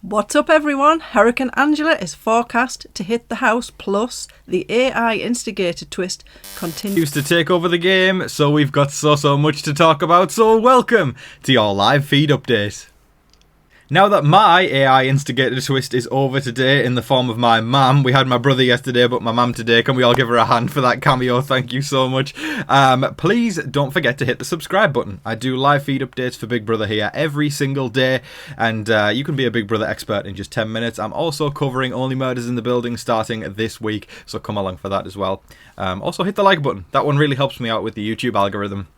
What's up everyone? Hurricane Angela is forecast to hit the house, plus the AI instigator twist continues To take over the game, so we've got so much to talk about, so welcome to your live feed update. Now that my AI instigator twist is over today in the form of my mum, we had my brother yesterday but my mum today, can we all give her a hand for that cameo? Thank you so much. Please don't forget to hit the subscribe button. I do live feed updates for Big Brother here every single day, and you can be a Big Brother expert in just 10 minutes. I'm also covering Only Murders in the Building starting this week, so come along for that as well. Also hit the like button. That one really helps me out with the YouTube algorithm.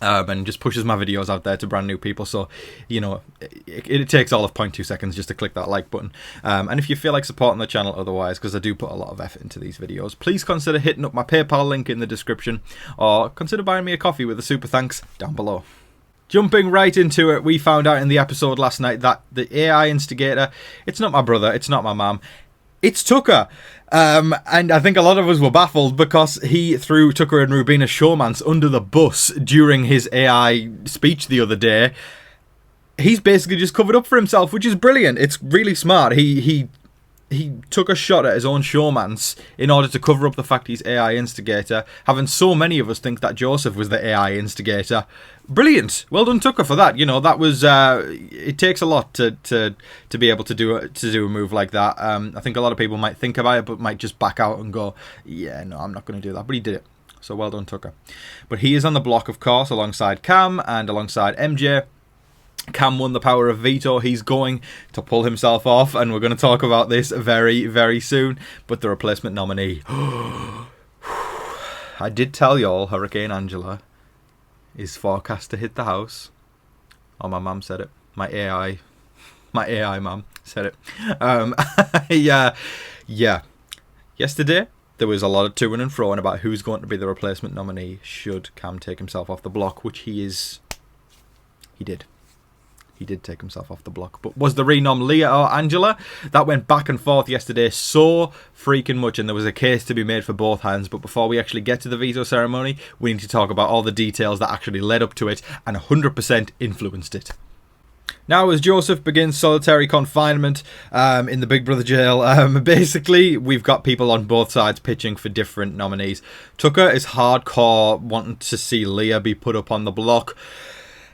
And just pushes my videos out there to brand new people, so you know it takes all of 0.2 seconds just to click that like button. And if you feel like supporting the channel otherwise, because I do put a lot of effort into these videos, please consider hitting up my PayPal link in the description, or consider buying me a coffee with a super thanks down below. Jumping right into it, we found out in the episode last night that the AI instigator, it's not my brother, it's not my mum, it's Tucker. And I think a lot of us were baffled because he threw Tucker and Rubina Showmance under the bus during his AI speech the other day. He's basically just covered up for himself, which is brilliant. It's really smart. He took a shot at his own showmance in order to cover up the fact he's AI instigator, having so many of us think that Joseph was the AI instigator. Brilliant. Well done, Tucker, for that. You know, that was it takes a lot to be able to do a move like that. I think a lot of people might think about it but might just back out and go, yeah, no, I'm not going to do that. But he did it. So well done, Tucker. But he is on the block, of course, alongside Cam and alongside MJ. Cam won the power of veto. He's going to pull himself off, and we're going to talk about this very, very soon. But the replacement nominee. I did tell y'all Hurricane Angela is forecast to hit the house. Oh, my mum said it. My AI mum said it. Yeah. Yesterday, there was a lot of to and fro about who's going to be the replacement nominee should Cam take himself off the block, which he did. He did take himself off the block. But was the renom Leah or Angela? That went back and forth yesterday so freaking much, and there was a case to be made for both hands. But before we actually get to the veto ceremony, we need to talk about all the details that actually led up to it and 100% influenced it. Now, as Joseph begins solitary confinement in the Big Brother jail, basically we've got people on both sides pitching for different nominees. Tucker is hardcore wanting to see Leah be put up on the block.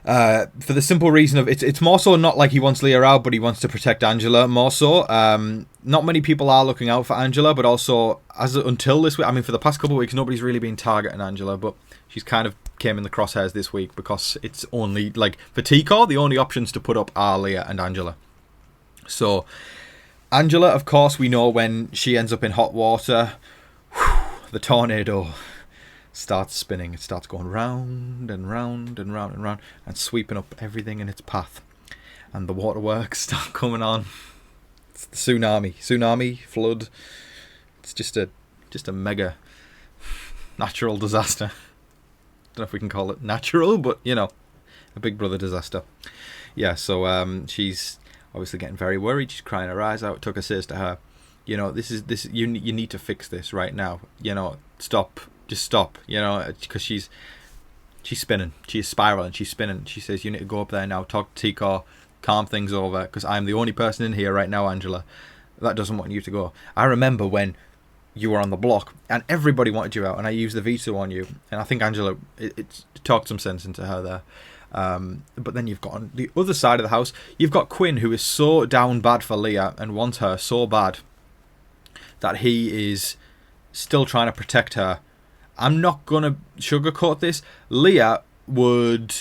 For the simple reason of it's more so not like he wants Leah out, but he wants to protect Angela more so. Not many people are looking out for Angela, but also until this week, I mean, for the past couple of weeks, nobody's really been targeting Angela, but she's kind of came in the crosshairs this week because it's only like for T-Core, the only options to put up are Leah and Angela. So Angela, of course, we know when she ends up in hot water, the tornado starts spinning. It starts going round and round and round and round and sweeping up everything in its path, and the waterworks start coming on. It's the tsunami, flood. It's just a mega natural disaster. Don't know if we can call it natural, but you know, a Big Brother disaster. Yeah, so she's obviously getting very worried. She's crying her eyes out. Tucker says to her, you know, this you need to fix this right now. You know, just stop, you know, because she's spinning. She's spiraling. She's spinning. She says, you need to go up there now, talk to T-Core, calm things over, because I'm the only person in here right now, Angela, that doesn't want you to go. I remember when you were on the block and everybody wanted you out and I used the veto on you, and I think Angela, it talked some sense into her there. But then you've got on the other side of the house, you've got Quinn, who is so down bad for Leah and wants her so bad that he is still trying to protect her. I'm not going to sugarcoat this. Leah would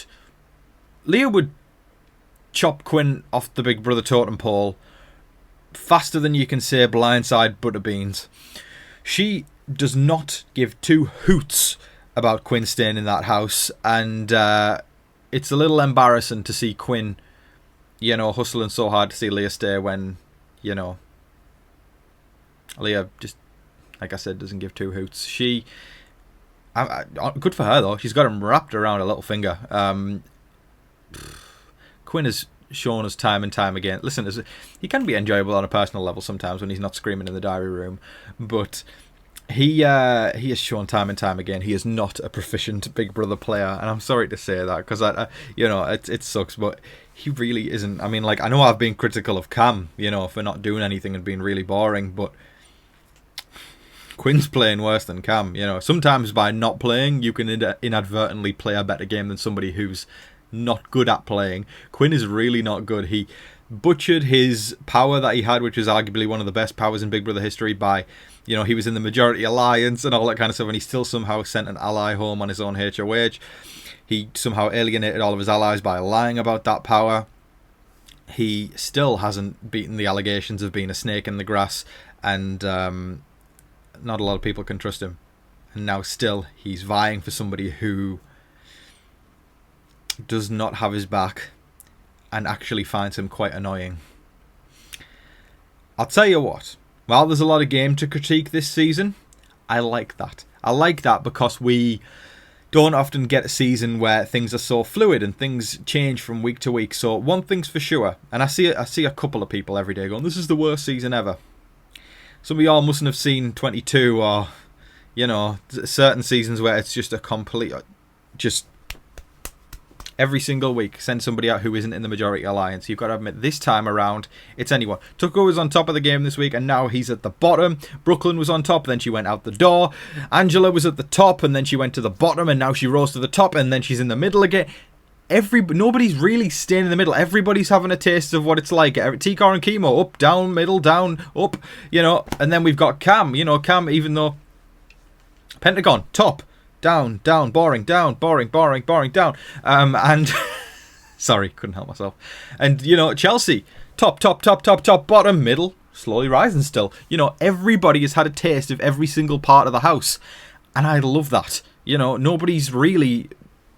chop Quinn off the Big Brother totem pole faster than you can say blindside butter beans. She does not give two hoots about Quinn staying in that house, and it's a little embarrassing to see Quinn, you know, hustling so hard to see Leah stay when, you know, Leah just, like I said, doesn't give two hoots. Good for her though. She's got him wrapped around her little finger. Quinn has shown us time and time again. Listen, he can be enjoyable on a personal level sometimes when he's not screaming in the diary room, but he has shown time and time again he is not a proficient Big Brother player, and I'm sorry to say that because it sucks, but he really isn't. I mean, like, I know I've been critical of Cam, for not doing anything and being really boring, but Quinn's playing worse than Cam. Sometimes by not playing, you can inadvertently play a better game than somebody who's not good at playing. Quinn is really not good. He butchered his power that he had, which was arguably one of the best powers in Big Brother history, by, he was in the majority alliance and all that kind of stuff, and he still somehow sent an ally home on his own HOH. He somehow alienated all of his allies by lying about that power. He still hasn't beaten the allegations of being a snake in the grass, and not a lot of people can trust him. And now still he's vying for somebody who does not have his back and actually finds him quite annoying. I'll tell you what, while there's a lot of game to critique this season, I like that. I like that because we don't often get a season where things are so fluid and things change from week to week. So one thing's for sure, and I see a couple of people every day going, this is the worst season ever. Some of y'all mustn't have seen 22 or, certain seasons where it's just a complete, just every single week send somebody out who isn't in the majority alliance. You've got to admit, this time around, it's anyone. Tucker was on top of the game this week, and now he's at the bottom. Brooklyn was on top, then she went out the door. Angela was at the top, and then she went to the bottom, and now she rose to the top, and then she's in the middle again. Nobody's really staying in the middle. Everybody's having a taste of what it's like. T-Car and Chemo, up, down, middle, down, up, and then we've got Cam. Cam, even though Pentagon, top, down, boring, down, boring, down. And sorry, couldn't help myself. And Chelsea, top, bottom, middle, slowly rising still. Everybody has had a taste of every single part of the house, and I love that. Nobody's really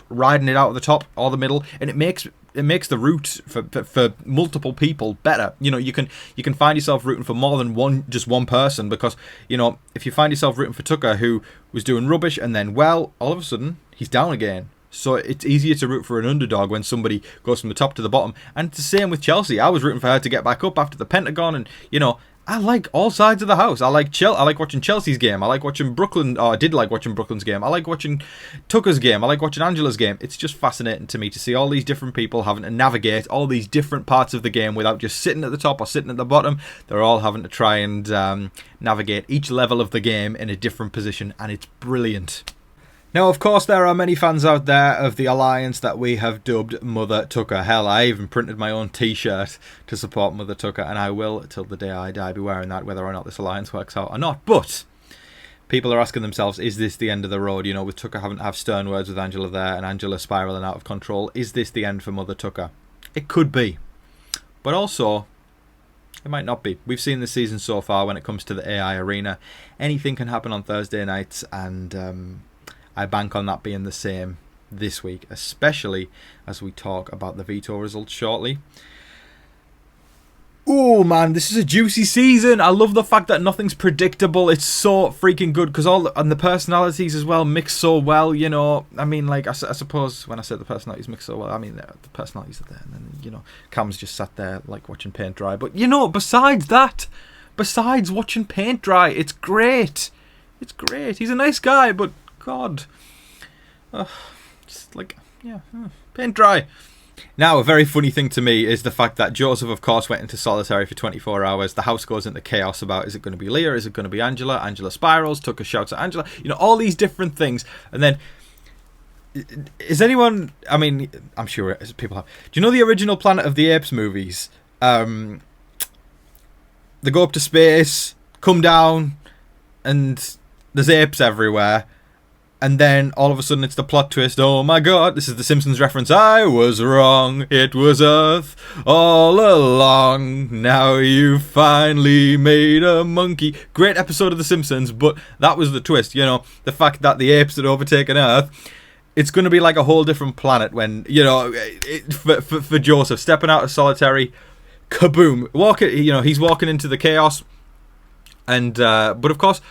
riding it out of the top or the middle, and it makes the route for multiple people better. You can find yourself rooting for more than just one person, because if you find yourself rooting for Tucker, who was doing rubbish, and then all of a sudden he's down again. So it's easier to root for an underdog when somebody goes from the top to the bottom. And it's the same with Chelsea. I was rooting for her to get back up after the Pentagon, and I like all sides of the house. I like watching Chelsea's game. I like watching Brooklyn. I did like watching Brooklyn's game. I like watching Tucker's game. I like watching Angela's game. It's just fascinating to me to see all these different people having to navigate all these different parts of the game without just sitting at the top or sitting at the bottom. They're all having to try and navigate each level of the game in a different position, and it's brilliant. Now, of course, there are many fans out there of the alliance that we have dubbed Mother Tucker. Hell, I even printed my own t-shirt to support Mother Tucker, and I will, till the day I die, be wearing that, whether or not this alliance works out or not. But people are asking themselves, is this the end of the road? With Tucker having to have stern words with Angela there, and Angela spiralling out of control. Is this the end for Mother Tucker? It could be. But also, it might not be. We've seen this season so far when it comes to the AI arena. Anything can happen on Thursday nights, and I bank on that being the same this week, especially as we talk about the veto results shortly. Oh man, this is a juicy season. I love the fact that nothing's predictable. It's so freaking good because and the personalities as well mix so well. I mean, like I suppose when I say the personalities mix so well, I mean the personalities are there, and then Cam's just sat there like watching paint dry. But besides watching paint dry, it's great. It's great. He's a nice guy, but God, just like, paint dry. Now, a very funny thing to me is the fact that Joseph, of course, went into solitary for 24 hours. The house goes into chaos about, is it going to be Leah? Is it going to be Angela? Angela spirals. Tucker shouts at Angela. All these different things. And then, is anyone, I mean, I'm sure people have. Do you know the original Planet of the Apes movies? They go up to space, come down, and there's apes everywhere. And then all of a sudden it's the plot twist. Oh my god, this is the Simpsons reference. I was wrong. It was Earth all along. Now you finally made a monkey. Great episode of The Simpsons, but that was the twist. The fact that the apes had overtaken Earth. It's going to be like a whole different planet when, for Joseph stepping out of solitary, kaboom. He's walking into the chaos. And, but of course,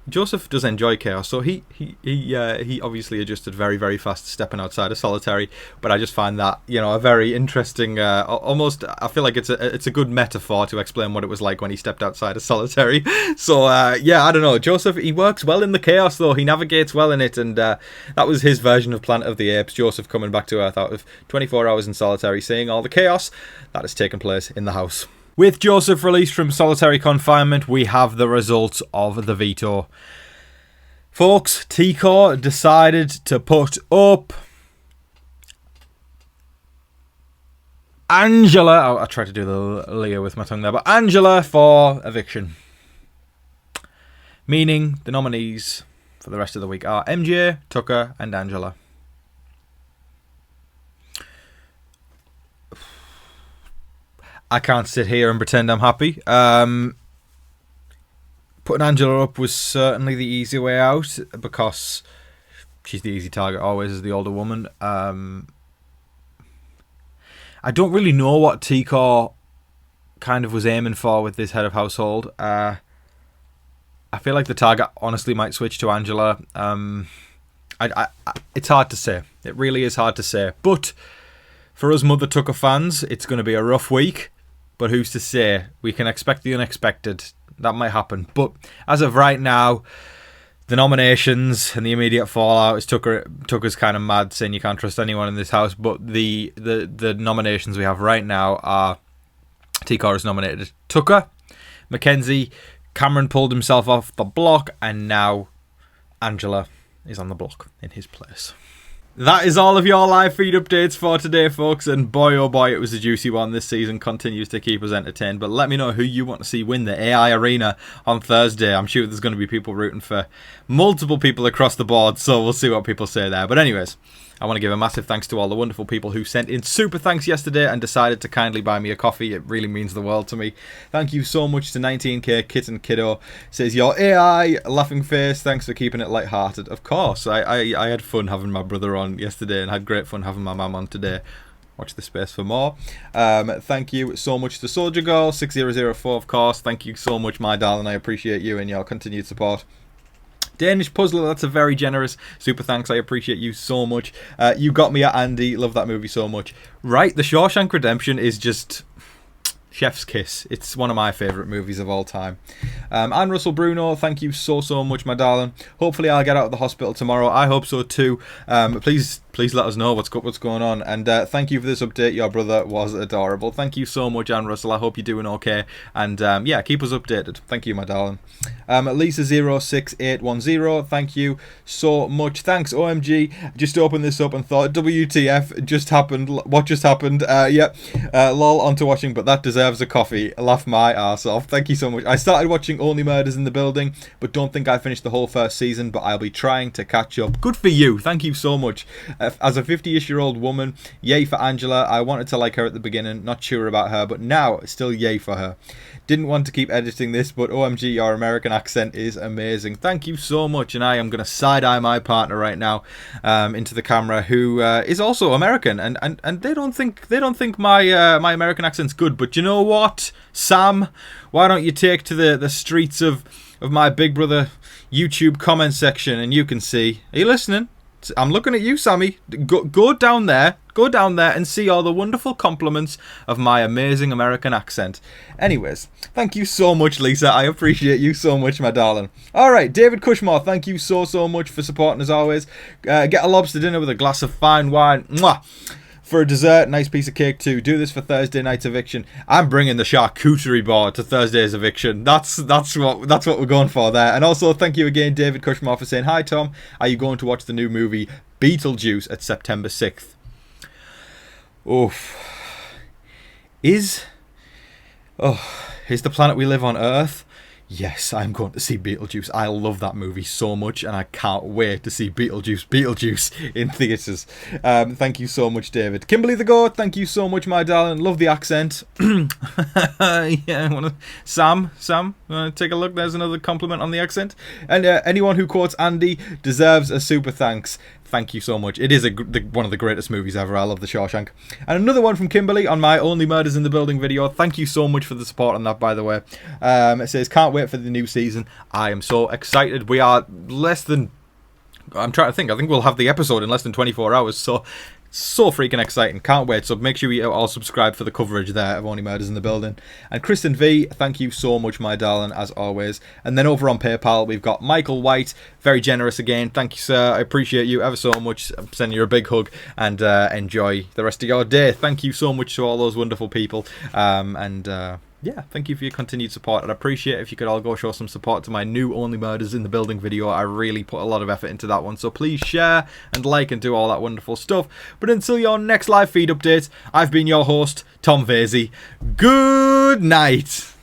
Joseph does enjoy chaos, so he obviously adjusted very, very fast to stepping outside of solitary. But I just find that, you know, a very interesting, almost, I feel like it's a good metaphor to explain what it was like when he stepped outside of solitary. So yeah, I don't know. Joseph, he works well in the chaos though. He navigates well in it, and that was his version of Planet of the Apes. Joseph coming back to Earth out of 24 hours in solitary, seeing all the chaos that has taken place in the house. With Joseph released from solitary confinement, we have the results of the veto. Folks, T-Core decided to put up Angela. I tried to do the Leah with my tongue there, but Angela for eviction. Meaning the nominees for the rest of the week are MJ, Tucker, and Angela. I can't sit here and pretend I'm happy. Putting Angela up was certainly the easy way out because she's the easy target always as the older woman. I don't really know what T-Core kind of was aiming for with this head of household. I feel like the target honestly might switch to Angela. It's hard to say. It really is hard to say. But for us Mother Tucker fans, it's going to be a rough week. But who's to say? We can expect the unexpected. That might happen. But as of right now, the nominations and the immediate fallout is Tucker's kind of mad saying you can't trust anyone in this house. But the nominations we have right now are T-Core is nominated Tucker, Mackenzie, Cameron pulled himself off the block, and now Angela is on the block in his place. That is all of your live feed updates for today, folks, and boy oh boy, it was a juicy one. This season continues to keep us entertained, but let me know who you want to see win the AI Arena on Thursday. I'm sure there's going to be people rooting for multiple people across the board, so we'll see what people say there. But anyways, I want to give a massive thanks to all the wonderful people who sent in super thanks yesterday and decided to kindly buy me a coffee. It really means the world to me. Thank you so much to 19k Kitten Kiddo. Says, your AI laughing face, thanks for keeping it lighthearted. Of course, I had fun having my brother on yesterday and had great fun having my mum on today. Watch the space for more. Thank you so much to Soldier Girl 6004, of course. Thank you so much, my darling. I appreciate you and your continued support. Danish Puzzler, that's a very generous super thanks. I appreciate you so much. You got me at Andy. Love that movie so much. Right, The Shawshank Redemption is just chef's kiss. It's one of my favourite movies of all time. And Russell Bruno, thank you so much, my darling. Hopefully I'll get out of the hospital tomorrow. I hope so too. Please let us know what's going on. And thank you for this update. Your brother was adorable. Thank you so much, Anne Russell. I hope you're doing okay. And yeah, keep us updated. Thank you, my darling. Lisa06810, thank you so much. Thanks, OMG. Just opened this up and thought, WTF just happened. What just happened? Yeah, lol, onto watching, but that deserves a coffee. Laugh my arse off. Thank you so much. I started watching Only Murders in the Building, but don't think I finished the whole first season, but I'll be trying to catch up. Good for you. Thank you so much. As a 50-ish-year-old woman, yay for Angela. I wanted to like her at the beginning, not sure about her, but now still yay for her. Didn't want to keep editing this, but OMG, your American accent is amazing. Thank you so much, and I am going to side-eye my partner right now into the camera, who is also American, and they don't think my my American accent's good. But you know what, Sam? Why don't you take to the streets of my Big Brother YouTube comment section, and you can see. Are you listening? I'm looking at you, Sammy. Go down there and see all the wonderful compliments of my amazing American accent. Anyways, thank you so much, Lisa. I appreciate you so much, my darling. Alright, David Cushmore, thank you so much for supporting as always. Get a lobster dinner with a glass of fine wine. Mwah! For a dessert, nice piece of cake too. Do this for Thursday night's eviction. I'm bringing the charcuterie board to Thursday's eviction. That's what we're going for there. And also, thank you again, David Cushmore, for saying, hi Tom, are you going to watch the new movie Beetlejuice at September 6th? Oof. Is the planet we live on Earth? Yes, I'm going to see Beetlejuice. I love that movie so much, and I can't wait to see Beetlejuice in theatres. Thank you so much, David. Kimberly the Goat, thank you so much, my darling. Love the accent. Yeah, Sam, take a look. There's another compliment on the accent. And anyone who quotes Andy deserves a super thanks. Thank you so much. It is one of the greatest movies ever. I love The Shawshank. And another one from Kimberly on my Only Murders in the Building video. Thank you so much for the support on that, by the way. It says, can't wait for the new season. I am so excited. We are less than... I'm trying to think. I think we'll have the episode in less than 24 hours. So freaking exciting. Can't wait. So make sure you all subscribe for the coverage there of Only Murders in the Building. And Kristen V, thank you so much, my darling, as always. And then over on PayPal, we've got Michael White. Very generous again. Thank you, sir. I appreciate you ever so much. I'm sending you a big hug and enjoy the rest of your day. Thank you so much to all those wonderful people. Yeah, thank you for your continued support. I'd appreciate if you could all go show some support to my new Only Murders in the Building video. I really put a lot of effort into that one. So please share and like and do all that wonderful stuff. But until your next live feed update, I've been your host, Tom Vasey. Good night.